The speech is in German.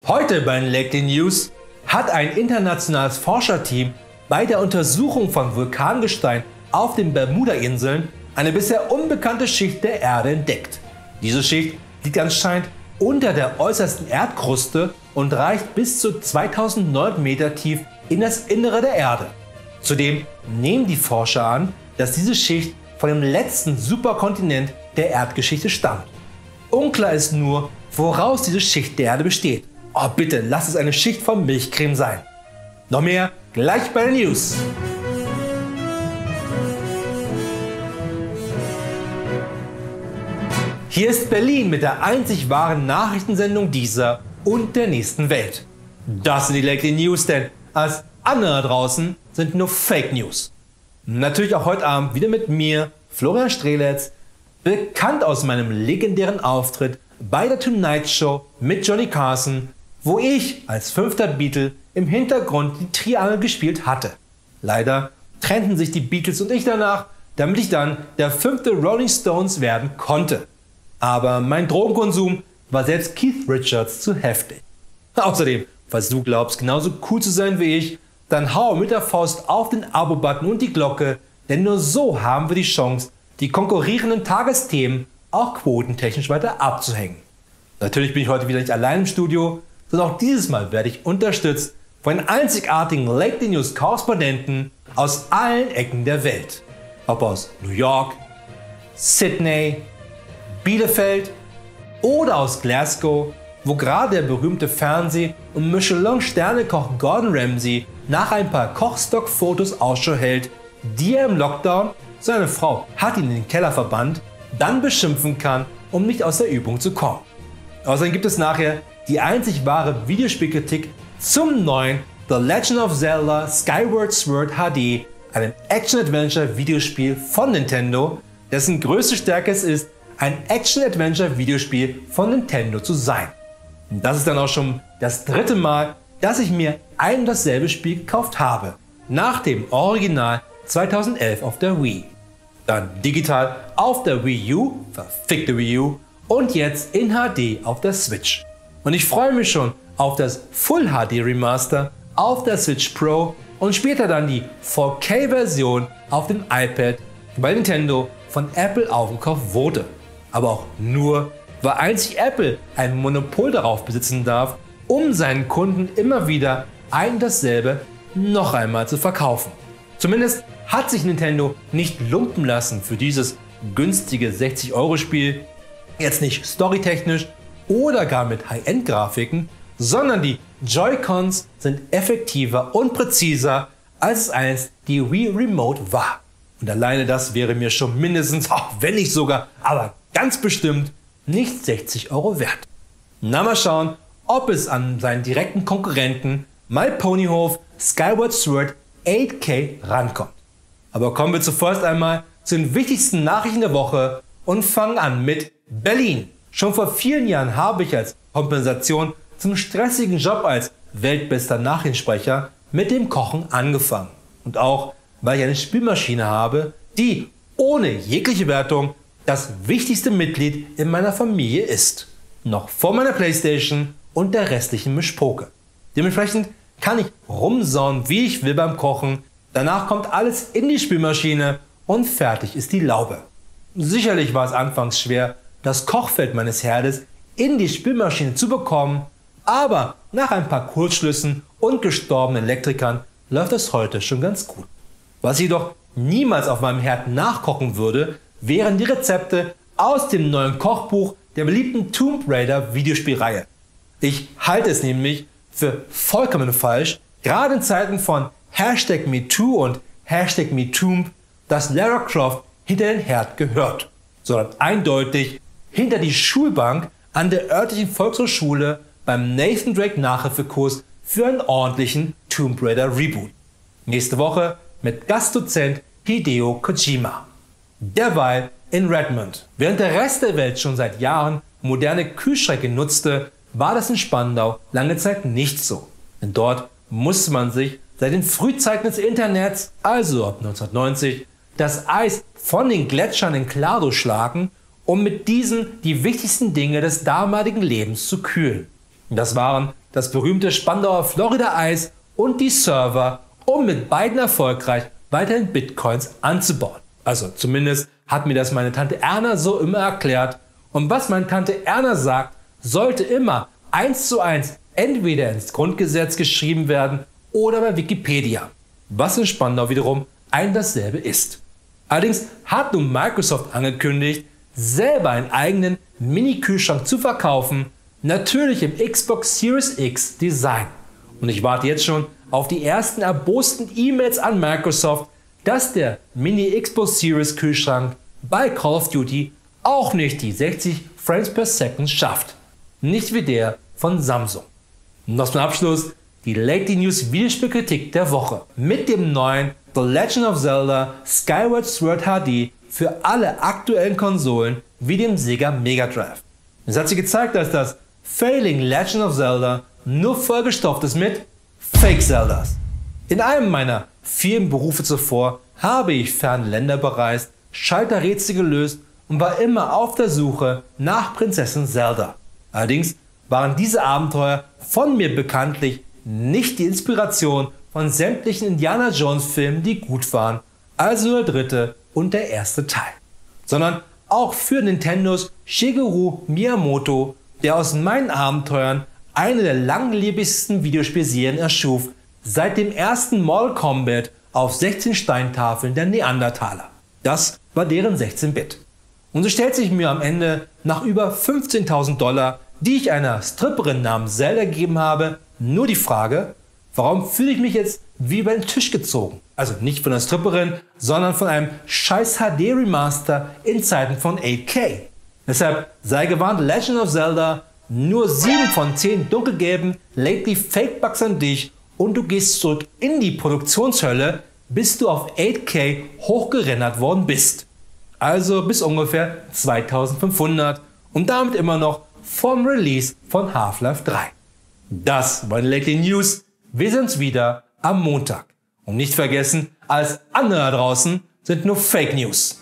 Heute bei den Lately News hat ein internationales Forscherteam bei der Untersuchung von Vulkangestein auf den Bermuda-Inseln eine bisher unbekannte Schicht der Erde entdeckt. Diese Schicht liegt anscheinend unter der äußersten Erdkruste und reicht bis zu 2900 Meter tief in das Innere der Erde. Zudem nehmen die Forscher an, dass diese Schicht von dem letzten Superkontinent der Erdgeschichte stammt. Unklar ist nur, woraus diese Schicht der Erde besteht. Oh bitte, lass es eine Schicht von Milchcreme sein. Noch mehr gleich bei den News. Hier ist Berlin mit der einzig wahren Nachrichtensendung dieser und der nächsten Welt. Das sind die Lately News, denn alles andere draußen sind nur Fake News. Natürlich auch heute Abend wieder mit mir, Florian Streletz, bekannt aus meinem legendären Auftritt bei der Tonight Show mit Johnny Carson, wo ich als 5. Beatle im Hintergrund die Triangel gespielt hatte. Leider trennten sich die Beatles und ich danach, damit ich dann der 5. Rolling Stones werden konnte. Aber mein Drogenkonsum war selbst Keith Richards zu heftig. Außerdem, falls du glaubst, genauso cool zu sein wie ich, dann hau mit der Faust auf den Abo-Button und die Glocke, denn nur so haben wir die Chance, die konkurrierenden Tagesthemen auch quotentechnisch weiter abzuhängen. Natürlich bin ich heute wieder nicht allein im Studio, sondern auch dieses Mal werde ich unterstützt von den einzigartigen Lately News Korrespondenten aus allen Ecken der Welt. Ob aus New York, Sydney, Bielefeld oder aus Glasgow, wo gerade der berühmte Fernseh- und Michelin-Sternekoch Gordon Ramsay nach ein paar Kochstock-Fotos Ausschau hält, die er im Lockdown, seine Frau hat ihn in den Keller verbannt, dann beschimpfen kann, um nicht aus der Übung zu kommen. Außerdem gibt es nachher die einzig wahre Videospielkritik zum neuen The Legend of Zelda Skyward Sword HD, einem Action-Adventure-Videospiel von Nintendo, dessen größte Stärke es ist, ein Action-Adventure-Videospiel von Nintendo zu sein. Und das ist dann auch schon das 3. Mal, dass ich mir ein und dasselbe Spiel gekauft habe, nach dem Original 2011 auf der Wii. Dann digital auf der Wii U, verfickte Wii U, und jetzt in HD auf der Switch. Und ich freue mich schon auf das Full HD Remaster auf der Switch Pro und später dann die 4K-Version auf dem iPad, weil Nintendo von Apple aufgekauft wurde. Aber auch nur, weil einzig Apple ein Monopol darauf besitzen darf, um seinen Kunden immer wieder ein und dasselbe noch einmal zu verkaufen. Zumindest hat sich Nintendo nicht lumpen lassen für dieses günstige 60-Euro-Spiel, jetzt nicht storytechnisch oder gar mit High-End-Grafiken, sondern die Joy-Cons sind effektiver und präziser, als es einst die Wii Remote war. Und alleine das wäre mir schon mindestens, wenn nicht sogar, aber ganz bestimmt nicht 60 Euro wert. Na, mal schauen, ob es an seinen direkten Konkurrenten My Ponyhof Skyward Sword 8K rankommt. Aber kommen wir zuerst einmal zu den wichtigsten Nachrichten der Woche und fangen an mit Berlin. Schon vor vielen Jahren habe ich als Kompensation zum stressigen Job als weltbester Nachrichtensprecher mit dem Kochen angefangen. Und auch, weil ich eine Spülmaschine habe, die ohne jegliche Wertung das wichtigste Mitglied in meiner Familie ist. Noch vor meiner Playstation und der restlichen Mischpoke. Dementsprechend kann ich rumsauen, wie ich will beim Kochen. Danach kommt alles in die Spülmaschine und fertig ist die Laube. Sicherlich war es anfangs schwer, das Kochfeld meines Herdes in die Spülmaschine zu bekommen, aber nach ein paar Kurzschlüssen und gestorbenen Elektrikern läuft es heute schon ganz gut. Was ich jedoch niemals auf meinem Herd nachkochen würde, wären die Rezepte aus dem neuen Kochbuch der beliebten Tomb Raider Videospielreihe. Ich halte es nämlich für vollkommen falsch, gerade in Zeiten von #MeToo und #MeToomb, dass Lara Croft hinter den Herd gehört, sondern eindeutig hinter die Schulbank an der örtlichen Volkshochschule beim Nathan Drake Nachhilfekurs für einen ordentlichen Tomb Raider Reboot. Nächste Woche mit Gastdozent Hideo Kojima. Derweil in Redmond. Während der Rest der Welt schon seit Jahren moderne Kühlschränke nutzte, war das in Spandau lange Zeit nicht so. Denn dort musste man sich seit den Frühzeiten des Internets, also ab 1990, das Eis von den Gletschern in Klado schlagen, um mit diesen die wichtigsten Dinge des damaligen Lebens zu kühlen. Das waren das berühmte Spandauer Florida-Eis und die Server, um mit beiden erfolgreich weiterhin Bitcoins anzubauen. Also zumindest hat mir das meine Tante Erna so immer erklärt. Und was meine Tante Erna sagt, sollte immer 1:1 entweder ins Grundgesetz geschrieben werden oder bei Wikipedia. Was in Spandau wiederum ein dasselbe ist. Allerdings hat nun Microsoft angekündigt, selber einen eigenen Mini-Kühlschrank zu verkaufen, natürlich im Xbox Series X Design. Und ich warte jetzt schon auf die ersten erbosten E-Mails an Microsoft, dass der Mini-Xbox Series Kühlschrank bei Call of Duty auch nicht die 60 Frames per Second schafft. Nicht wie der von Samsung. Und noch zum Abschluss die Lately News Videospielkritik der Woche mit dem neuen The Legend of Zelda Skyward Sword HD für alle aktuellen Konsolen wie dem Sega Mega Drive. Es hat sich gezeigt, dass das Failing Legend of Zelda nur vollgestopft ist mit Fake Zeldas. In einem meiner vielen Berufe zuvor habe ich ferne Länder bereist, Schalterrätsel gelöst und war immer auf der Suche nach Prinzessin Zelda. Allerdings waren diese Abenteuer von mir bekanntlich nicht die Inspiration von sämtlichen Indiana Jones Filmen, die gut waren, also der dritte und der erste Teil, sondern auch für Nintendos Shigeru Miyamoto, der aus meinen Abenteuern eine der langlebigsten Videospielserien erschuf, seit dem ersten Mortal Kombat auf 16 Steintafeln der Neandertaler. Das war deren 16-Bit. Und so stellt sich mir am Ende nach über 15.000 $, die ich einer Stripperin namens Zelda gegeben habe, nur die Frage, warum fühle ich mich jetzt wie über den Tisch gezogen? Also nicht von einer Stripperin, sondern von einem scheiß HD Remaster in Zeiten von 8K. Deshalb sei gewarnt, Legend of Zelda, nur 7 von 10 dunkelgelben Lately Fake Bugs an dich und du gehst zurück in die Produktionshölle, bis du auf 8K hochgerendert worden bist. Also bis ungefähr 2500 und damit immer noch vom Release von Half-Life 3. Das waren die Lately News. Wir sehen uns wieder am Montag. Und nicht vergessen, alles andere da draußen sind nur Fake News.